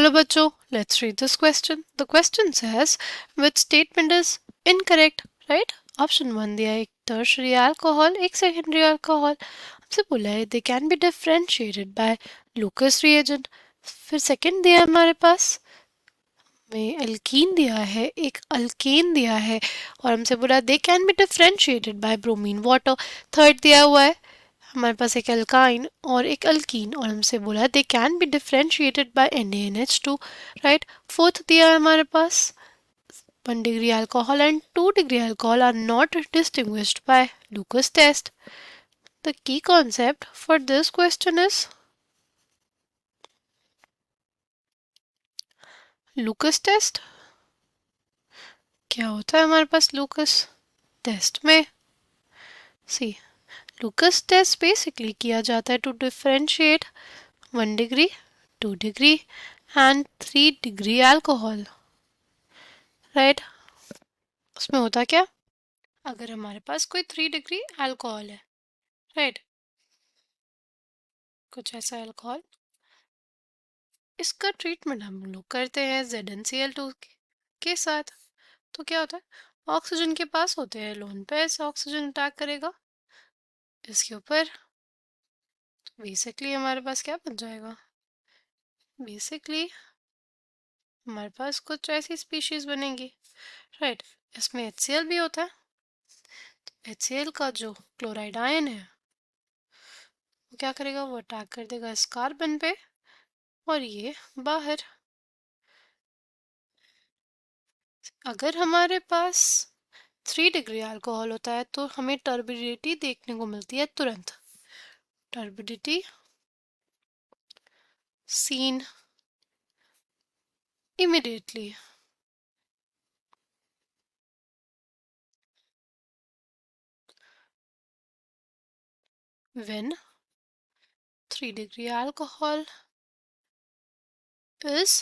Hello बच्चों, let's read this question. The question says, which statement is incorrect? Right? Option 1 दिया है एक tertiary alcohol, एक secondary alcohol. हमसे बोला है they can be differentiated by Lucas reagent. फिर second दिया है हमारे पास में एल्कीन दिया है, एक अल्केन दिया है और हमसे बोला they can be differentiated by bromine water. Third दिया हुआ है हमारे पास एक एल्काइन और एक अल्कीन और हमसे बोला they can be differentiated by NaNH2. Right. Fourth दिया है हमारे पास 1 degree alcohol and 2 degree alcohol are not distinguished by Lucas test. The key concept for this question is Lucas test. क्या होता है हमारे पास Lucas टेस्ट में? सी Lucas टेस्ट बेसिकली किया जाता है to differentiate 1 degree, 2 degree and 3 degree alcohol. Right. उसमें होता क्या, अगर हमारे पास कोई 3 डिग्री अल्कोहल है, राइट, कुछ ऐसा अल्कोहल, इसका ट्रीटमेंट हम लोग करते हैं ZnCl2 के साथ. तो क्या होता है, ऑक्सीजन के पास होते हैं लोन पेयर्स, ऑक्सीजन अटैक करेगा इसके ऊपर. बेसिकली हमारे पास क्या बन जाएगा, बेसिकली हमारे पास कुछ ऐसी स्पीशीज बनेंगी. राइट. इसमें HCl भी होता है. HCl का जो क्लोराइड आयन है वो क्या करेगा, वो अटैक कर देगा इस कार्बन पे और ये बाहर. अगर हमारे पास 3 डिग्री अल्कोहल होता है तो हमें टर्बिडिटी देखने को मिलती है तुरंत. Turbidity seen immediately. when 3 degree alcohol is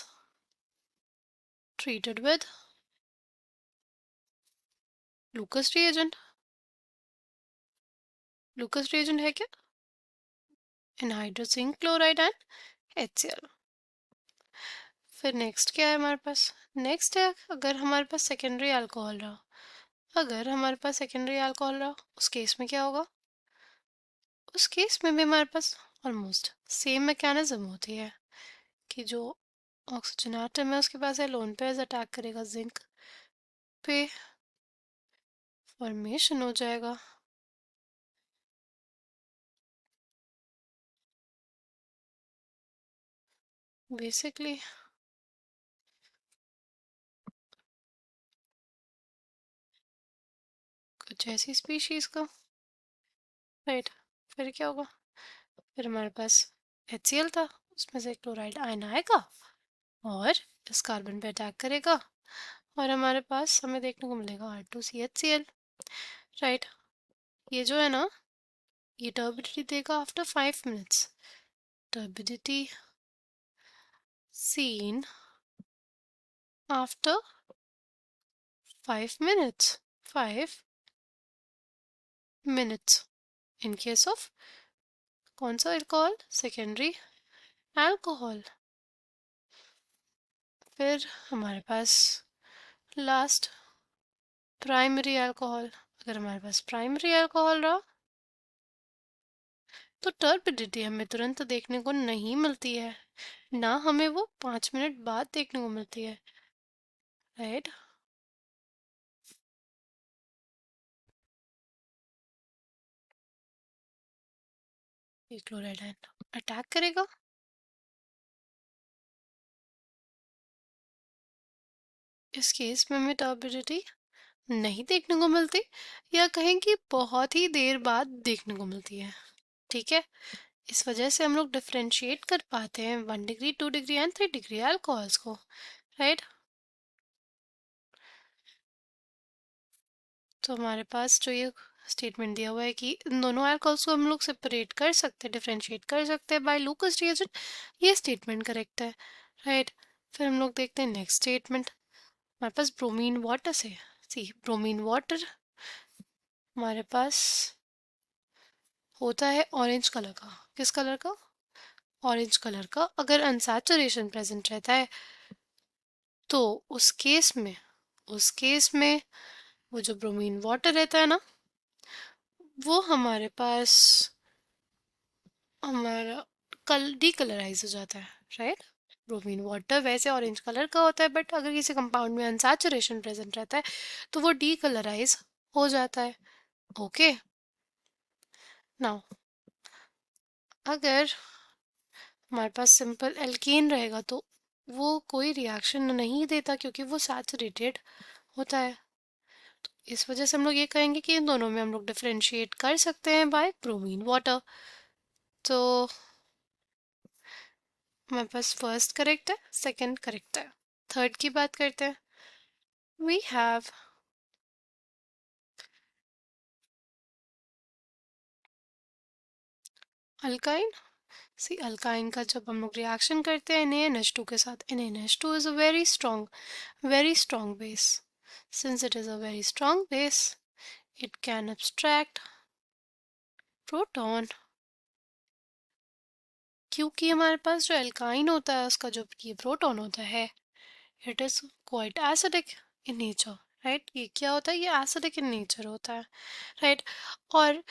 treated with Lucas reagent. Lucas reagent है क्या, anhydrous zinc chloride and HCl. फिर नेक्स्ट क्या है हमारे पास, नेक्स्ट है अगर हमारे पास सेकेंडरी अल्कोहल रहा, अगर हमारे पास सेकेंडरी अल्कोहल रहा उस केस में क्या होगा, उस केस में भी हमारे पास ऑलमोस्ट सेम मैकेनिज्म होती है कि जो ऑक्सीजन एटम है उसके पास है लोन पेयर्स अटैक करेगा जिंक पे, फॉर्मेशन हो जाएगा. बेसिकली कुछ ऐसी स्पीशीज का. राइट. फिर क्या होगा, फिर हमारे पास HCl था, उसमें से क्लोराइड आयन आएगा और इस कार्बन पे अटैक करेगा और हमारे पास हमें देखने को मिलेगा R2CHCl. राइट. ये जो है ना, ये टर्बिडिटी देगा after 5 minutes. Turbidity seen after 5 minutes. 5 minutes in case of कौन सा अल्कोहल, सेकेंडरी अल्कोहल. फिर हमारे पास लास्ट प्राइमरी अल्कोहल. अगर हमारे पास प्राइमरी अल्कोहल रहा तो टर्बिडिटी हमें तुरंत देखने को नहीं मिलती है, ना हमें वो 5 मिनट बाद देखने को मिलती है. राइट. ये क्लोराइड आयन अटैक करेगा, इस केस में हमें टर्बिडिटी नहीं देखने को मिलती, या कहें कि बहुत ही देर बाद देखने को मिलती है. ठीक है. इस वजह से हम लोग डिफ्रेंशिएट कर पाते हैं 1 degree, 2 degree and 3 degree alcohols को. राइट. तो हमारे पास जो ये स्टेटमेंट दिया हुआ है कि इन दोनों अल्कोहल्स को हम लोग सेपरेट कर सकते हैं, डिफ्रेंशिएट कर सकते हैं बाय लूकास रिएजेंट, ये स्टेटमेंट करेक्ट है. राइट. फिर हम लोग देखते हैं नेक्स्ट स्टेटमेंट. हमारे पास ब्रोमीन वाटर से, सी ब्रोमीन वाटर हमारे पास होता है ऑरेंज कलर का. किस कलर का, ऑरेंज कलर का अगर अनसैचुरेशन प्रेजेंट रहता है तो उस केस में वो जो ब्रोमीन वाटर रहता है ना, वो हमारे पास हमारा कल डीकलराइज हो जाता है, राइट। ब्रोमीन वाटर वैसे ऑरेंज कलर का होता है, बट अगर किसी कंपाउंड में अनसैचुरेशन प्रेजेंट रहता है तो वो डीकलराइज हो जाता है। ओके, नाउ अगर हमारे पास सिंपल एल्कीन रहेगा तो वो कोई रिएक्शन नहीं देता क्योंकि वो सैचुरेटेड होता है। तो इस वजह से हम लोग ये कहेंगे कि इन दोनों में हम लोग डिफरेंशिएट कर सकते हैं बाय ब्रोमीन वाटर। तो हमारे पास फर्स्ट करेक्ट है, सेकंड करेक्ट है। थर्ड की बात करते हैं। We have alkyne. See alkyne का जब हम लोग रिएक्शन करते हैं NaNH2 के साथ, NaNH2 is a very strong base. Since it is a very strong base, it can abstract proton। क्योंकि हमारे पास जो एल्काइन होता है उसका जो ये प्रोटॉन होता है, it is quite acidic in nature, right. ये क्या होता है, ये एसिडिक इन नेचर होता है, राइट। और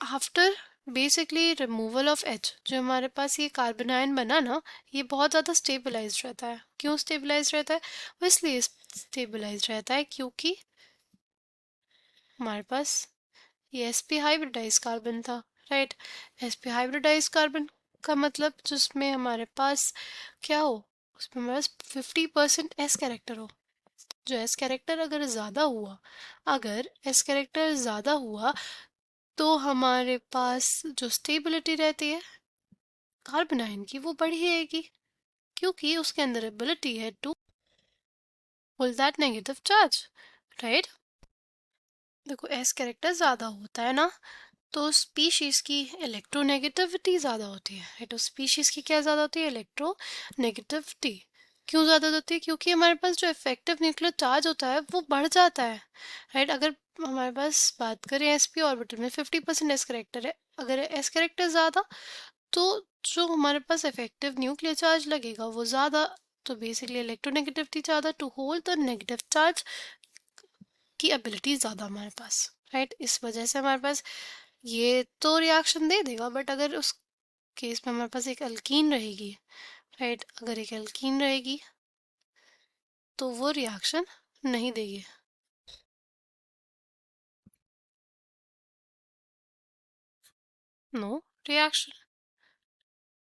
after basically removal of H, जो हमारे पास ये कार्बन आयन बना ना, ये बहुत ज़्यादा स्टेबलाइज रहता है। क्यों स्टेबलाइज रहता है, वो इसलिए स्टेबलाइज रहता है क्योंकि हमारे पास ये sp हाइब्रिडाइज कार्बन था, राइट। sp हाइब्रिडाइज कार्बन का मतलब जिसमें हमारे पास क्या हो, उसमें हमारे पास 50% s कैरेक्टर हो। जो s कैरेक्टर अगर ज़्यादा हुआ तो हमारे पास जो स्टेबिलिटी रहती है कार्बन आयन की वो बढ़ेगी, क्योंकि उसके अंदर एबिलिटी है to hold that negative charge, right. देखो s कैरेक्टर ज़्यादा होता है ना, तो स्पीशीज की इलेक्ट्रोनेगेटिविटी ज़्यादा होती है। तो स्पीशीज की क्या ज़्यादा होती है, इलेक्ट्रोनेगेटिविटी। क्यों ज़्यादा होती है, क्योंकि हमारे पास जो इफेक्टिव न्यूक्लियर चार्ज होता है वो बढ़ जाता है, राइट। अगर हमारे पास बात करें sp ऑर्बिटल में 50% एस करेक्टर है, अगर एस करेक्टर ज़्यादा तो जो हमारे पास इफेक्टिव न्यूक्लियर चार्ज लगेगा वो ज़्यादा। तो बेसिकली इलेक्ट्रोनेगेटिविटी ज़्यादा to hold the negative charge की एबिलिटी ज़्यादा हमारे पास, राइट। इस वजह से हमारे पास ये तो रिएक्शन दे देगा, बट अगर उस केस में हमारे पास एक अल्कीन रहेगी, राइट, अगर एक अल्कीन रहेगी तो वो रिएक्शन नहीं देगी। No reaction,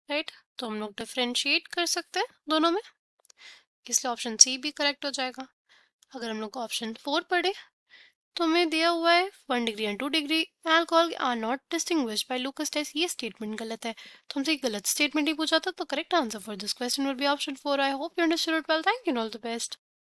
right. तो हम लोग डिफरेंशिएट कर सकते हैं दोनों में, इसलिए ऑप्शन सी भी करेक्ट हो जाएगा। अगर हम लोग ऑप्शन 4 पढ़े तो हमें दिया हुआ है 1 degree and 2 degree alcohol are not distinguished by Lucas test. ये स्टेटमेंट गलत है, तो हमसे गलत स्टेटमेंट ही पूछा था। तो correct answer for this question will be option 4। I hope you understood it well. Thank you, all the best.